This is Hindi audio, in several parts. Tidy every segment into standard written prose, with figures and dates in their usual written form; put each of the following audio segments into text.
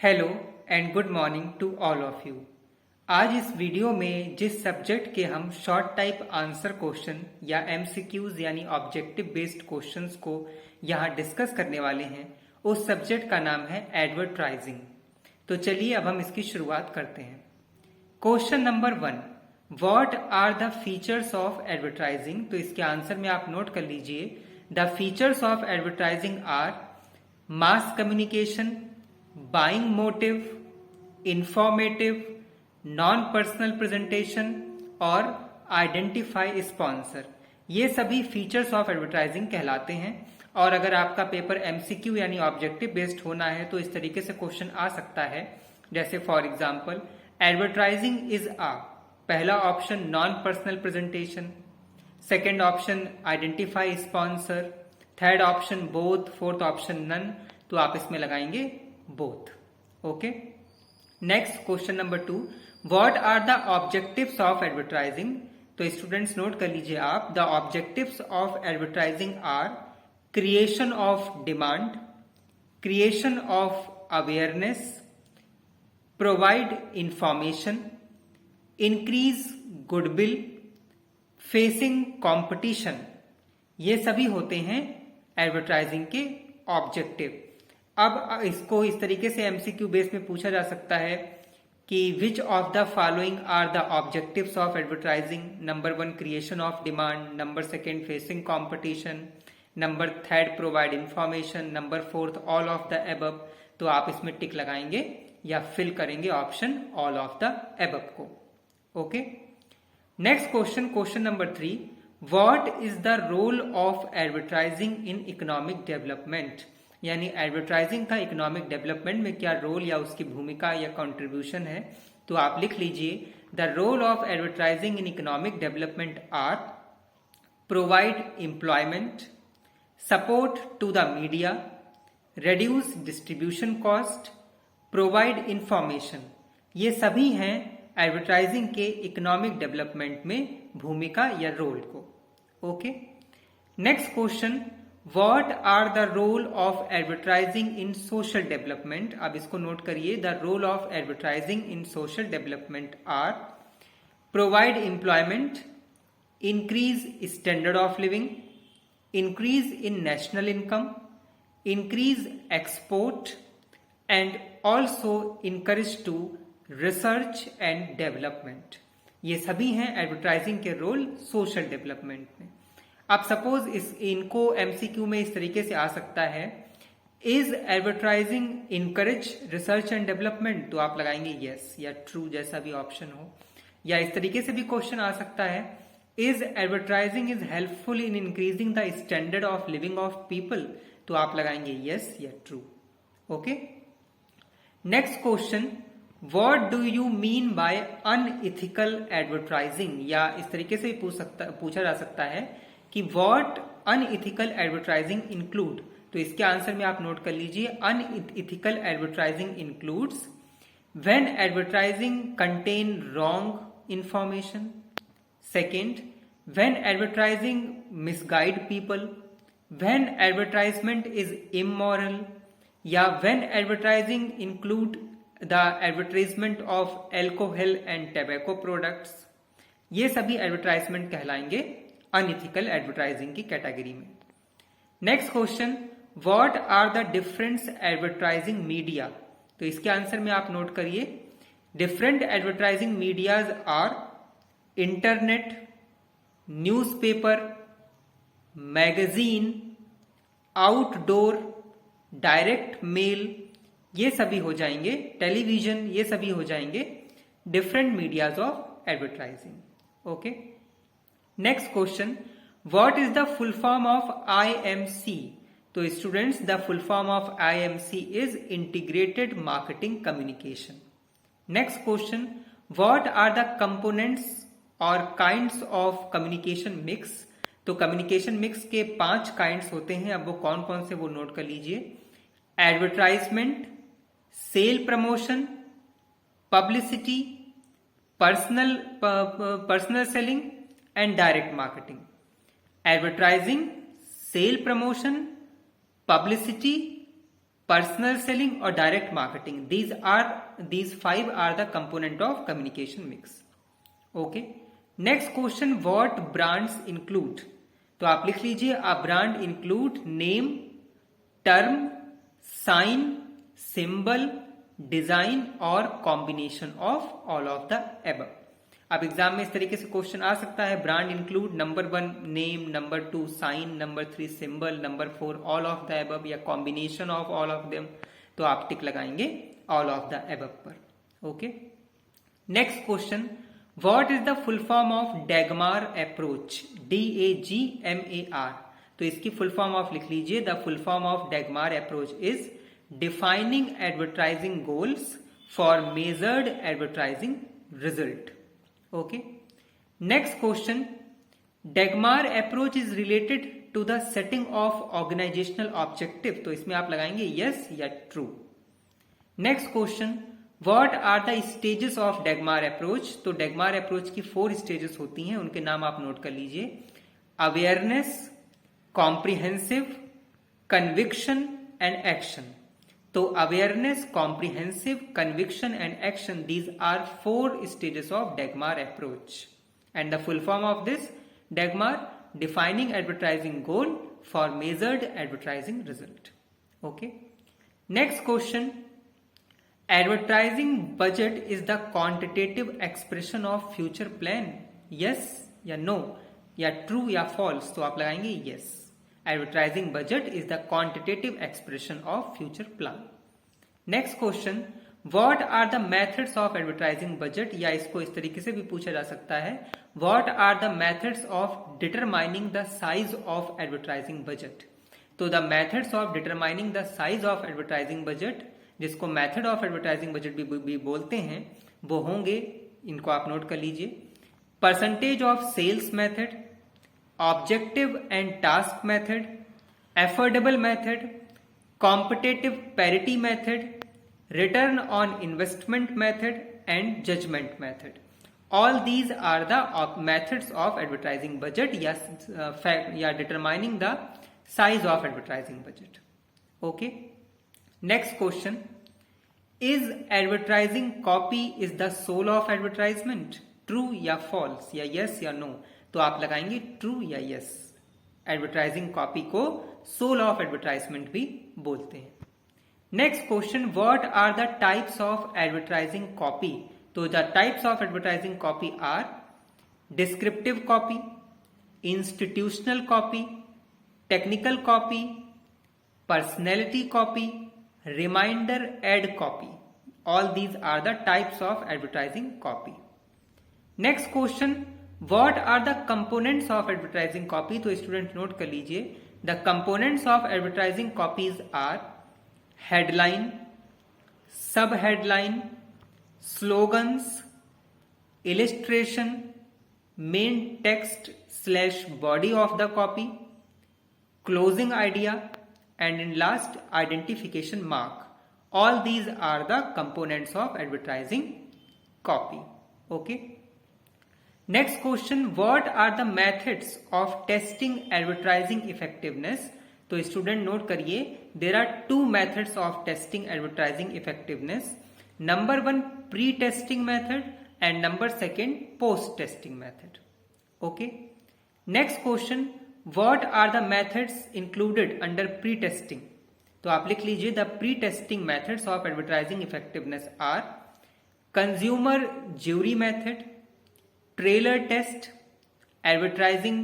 Hello and good morning to all of you. आज इस वीडियो में जिस सब्जेक्ट के हम शॉर्ट टाइप आंसर क्वेश्चन या एमसीक्यूज यानी ऑब्जेक्टिव बेस्ड क्वेश्चंस को यहाँ डिस्कस करने वाले हैं, उस सब्जेक्ट का नाम है एडवर्टाइजिंग। तो चलिए अब हम इसकी शुरुआत करते हैं। Question number 1, what are the features of advertising. तो इसके आंसर में आप नोट कर लीजिए, the features of advertising are mass communication, buying motive, informative, non personal presentation और आइडेंटिफाई स्पॉन्सर। ये सभी फीचर्स ऑफ एडवर्टाइजिंग कहलाते हैं। और अगर आपका पेपर एमसीक्यू यानी ऑब्जेक्टिव बेस्ड होना है तो इस तरीके से क्वेश्चन आ सकता है, जैसे for example advertising is uh, पहला option non personal presentation, second option identify sponsor, third option both, fourth option none. तो आप इसमें लगाएंगे both. Okay, next question number 2, what are the objectives of advertising. तो स्टूडेंट्स नोट कर लीजिए आप, the objectives of advertising are creation of demand, creation of awareness, provide information, increase goodwill, facing competition. ये सभी होते हैं एडवर्टाइजिंग के ऑब्जेक्टिव। अब इसको इस तरीके से एमसीक्यू बेस में पूछा जा सकता है कि which of the following are the objectives of advertising. Number 1 creation of demand, number 2 facing competition, number 3 provide information, number 4 all of the above. तो आप इसमें टिक लगाएंगे या फिल करेंगे option all of the above को। Okay, next question, question number 3, what is the role of advertising in economic development. यानी एडवर्टाइजिंग का इकोनॉमिक डेवलपमेंट में क्या रोल या उसकी भूमिका या कंट्रीब्यूशन है। तो आप लिख लीजिए, the role of advertising in economic development are provide employment, support to the media, reduce distribution cost, provide information. ये सभी हैं एडवर्टाइजिंग के इकोनॉमिक डेवलपमेंट में भूमिका या रोल को। Okay, next question, What are the role of advertising in social development? अब इसको नोट करिए, the role of advertising in social development are provide employment, increase standard of living, increase in national income, increase export and also encourage to research and development। ये सभी हैं एडवर्टाइजिंग के रोल सोशल डेवलपमेंट में। अब सपोज इनको एमसीक्यू में इस तरीके से आ सकता है, is advertising encourage research and development. तो आप लगाएंगे यस या ट्रू, जैसा भी ऑप्शन हो। या इस तरीके से भी क्वेश्चन आ सकता है, is advertising is helpful in increasing the standard of living of people. तो आप लगाएंगे यस या true. Okay, next question, what do you mean by unethical advertising. या इस तरीके से पूछा जा सकता है कि व्हाट अनइथिकल एडवर्टाइजिंग इंक्लूड। तो इसके आंसर में आप नोट कर लीजिए, unethical advertising includes when advertising contain wrong information, second when advertising misguide people, when advertisement is immoral, या when advertising include the advertisement of alcohol and tobacco products. ये सभी एडवर्टाइजमेंट कहलाएंगे अनइथिकल एडवर्टाइजिंग की कैटेगरी में। Next question, what are the different advertising media. तो इसके आंसर में आप नोट करिए, different advertising medias are internet, newspaper, magazine, outdoor, direct mail, ये सभी हो जाएंगे, टेलीविजन, ये सभी हो जाएंगे different medias of advertising. Okay, next question, what is the full form of IMC। तो students, the full form of IMC is integrated marketing communication. Next question, what are the components और काइंड्स ऑफ कम्युनिकेशन मिक्स। तो कम्युनिकेशन मिक्स के 5 काइंड्स होते हैं। अब वो कौन कौन से वो नोट कर लीजिए, advertisement, sale promotion, publicity, personal selling and direct marketing। advertising, sale promotion, publicity, personal selling or direct marketing. These five are the component of communication mix. Okay. Next question, what brands include? तो आप लिख लीजिए, a brand include name, term, sign, symbol, design और combination of all of the above. अब एग्जाम में इस तरीके से क्वेश्चन आ सकता है, brand include number 1 name, number 2 sign, number 3 symbol, number 4 all of the above या combination of all of them, तो आप टिक लगाएंगे ऑल ऑफ द अबव पर. Okay. Next question, what is the full form of DAGMAR approach? DAGMAR. तो इसकी फुल फॉर्म ऑफ लिख लीजिए, the full form of DAGMAR approach is defining advertising goals for measured advertising result. Okay. Next question, Dagmar approach is related to the setting of organizational objective. तो इसमें आप लगाएंगे yes या true. Next question, what are the stages of Dagmar approach? तो Dagmar approach की 4 stages होती हैं, उनके नाम आप नोट कर लीजिए. Awareness, comprehensive, conviction and action. तो awareness, comprehensive, conviction and action, these are 4 stages of DAGMAR approach. And the full form of this DAGMAR, defining advertising goal for measured advertising result. Okay. Next question, advertising budget is the quantitative expression of future plan. Yes या नो या ट्रू या फॉल्स, तो आप लगाएंगे yes. Advertising budget is the quantitative expression of future plan. Next question, what are the methods of advertising budget? या इसको इस तरीके से भी पूछा जा सकता है, what are the methods of determining the size of advertising budget? तो the methods of determining the size of advertising budget, जिसको method of advertising budget भी बोलते हैं, वो होंगे, इनको आप नोट कर लीजिए. Percentage of sales method, objective and task method, affordable method, competitive parity method, return on investment method and judgement method. All these are the methods of advertising budget या determining the size of advertising budget. Okay. Next question, is advertising copy is the soul of advertisement? True या फॉल्स या यस या नो, तो आप लगाएंगे ट्रू या यस. एडवर्टाइजिंग कॉपी को सोल ऑफ एडवर्टाइजमेंट भी बोलते हैं. Next question, what are the types of advertising copy? तो the types of advertising copy are descriptive copy, institutional copy, technical copy, personality copy, reminder ad copy. All these are the types of advertising copy. Next question, What are the components of advertising copy? तो स्टूडेंट नोट कर लीजिए, the components of advertising copies are headline, sub headline, slogans, illustration, main text / body of the copy, closing idea, and in last identification mark. All these are the components of advertising copy. Okay. Next question, what are the methods of testing advertising effectiveness? तो स्टूडेंट नोट करिए, there are 2 methods of testing advertising effectiveness. Number 1 pre-testing method and number 2 post-testing method. Okay. Next question, what are the methods included under pre-testing? तो आप लिख लीजिए, the pre-testing methods of advertising effectiveness are consumer jury method, trailer test, advertising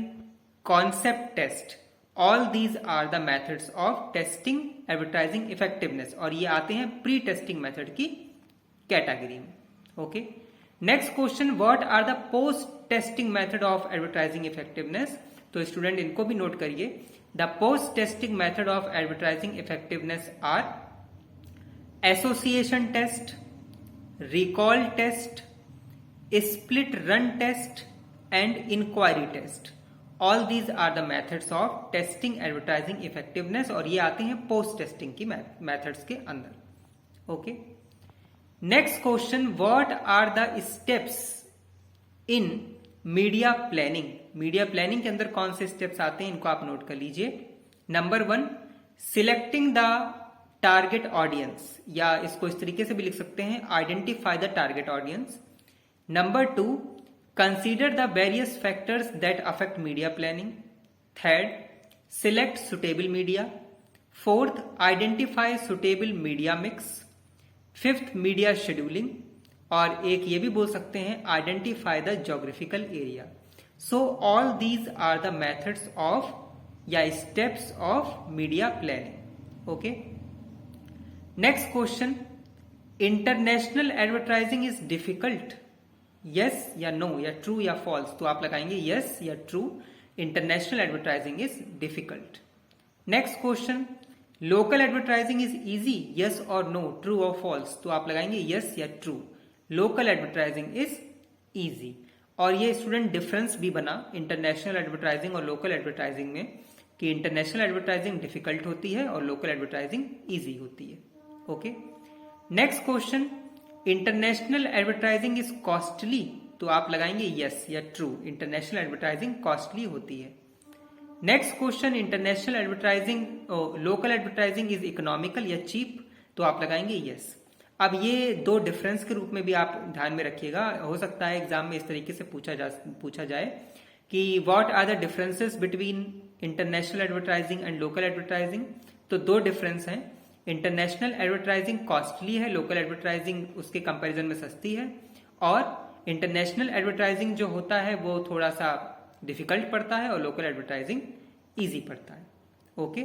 concept test. All these are the methods of testing advertising effectiveness, और ये आते हैं प्री टेस्टिंग मेथड की कैटेगरी में. Okay. Next question, what are the post testing method of advertising effectiveness? तो स्टूडेंट इनको भी नोट करिए, the post testing method of advertising effectiveness are association test, recall test, split run test and inquiry test. All these are the methods of testing advertising effectiveness, और ये आते हैं पोस्ट टेस्टिंग की मेथड्स के अंदर. Okay. Next question, what are the steps in media planning? Media planning के अंदर कौन से स्टेप्स आते हैं, इनको आप नोट कर लीजिए. Number 1 selecting the target audience, या इसको इस तरीके से भी लिख सकते हैं, identify the target audience. Number 2, consider the various factors that affect media planning. Third, select suitable media. Fourth, identify suitable media mix. Fifth, media scheduling. और एक ये भी बोल सकते हैं, identify the geographical area. So all these are the methods of या steps of media planning. Okay, next question, international advertising is difficult, yes या नो, या ट्रू या फॉल्स। तो आप लगाएंगे यस या true, international advertising is difficult. Next question, local advertising is easy, yes और नो, ट्रू और फॉल्स। तो आप लगाएंगे यस या true, local advertising is easy. और ये स्टूडेंट डिफरेंस भी बना इंटरनेशनल एडवर्टाइजिंग और लोकल एडवर्टाइजिंग में, कि इंटरनेशनल एडवर्टाइजिंग डिफिकल्ट होती है और लोकल एडवर्टाइजिंग इजी होती है। Okay, next question, international advertising is costly. तो आप लगाएंगे यस या ट्रू, इंटरनेशनल एडवर्टाइजिंग कॉस्टली होती है। Next question, international advertising local advertising is economical या चीप। तो आप लगाएंगे यस। अब ये दो डिफरेंस के रूप में भी आप ध्यान में रखिएगा, हो सकता है एग्जाम में इस तरीके से पूछा जाए कि what are the differences between international advertising and local advertising. तो दो डिफरेंस हैं, इंटरनेशनल एडवर्टाइजिंग कॉस्टली है, लोकल एडवर्टाइजिंग उसके कंपैरिजन में सस्ती है। और इंटरनेशनल एडवर्टाइजिंग जो होता है वो थोड़ा सा डिफिकल्ट पड़ता है और लोकल एडवर्टाइजिंग इजी पड़ता है। ओके,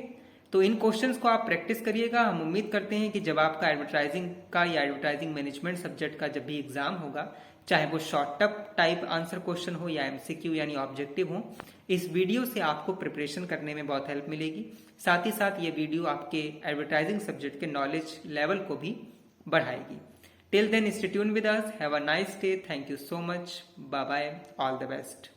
तो इन क्वेश्चंस को आप प्रैक्टिस करिएगा। हम उम्मीद करते हैं कि जब आपका एडवर्टाइजिंग का या एडवर्टाइजिंग मैनेजमेंट सब्जेक्ट का जब भी एग्जाम होगा, चाहे वो शॉर्ट टाइप आंसर क्वेश्चन हो या एमसीक्यू यानी ऑब्जेक्टिव हो, इस वीडियो से आपको प्रिपरेशन करने में बहुत हेल्प मिलेगी। साथ ही साथ ये वीडियो आपके एडवर्टाइजिंग सब्जेक्ट के नॉलेज लेवल को भी बढ़ाएगी। Till then stay tuned with us, have a nice day, thank you so much, bye bye, all the best.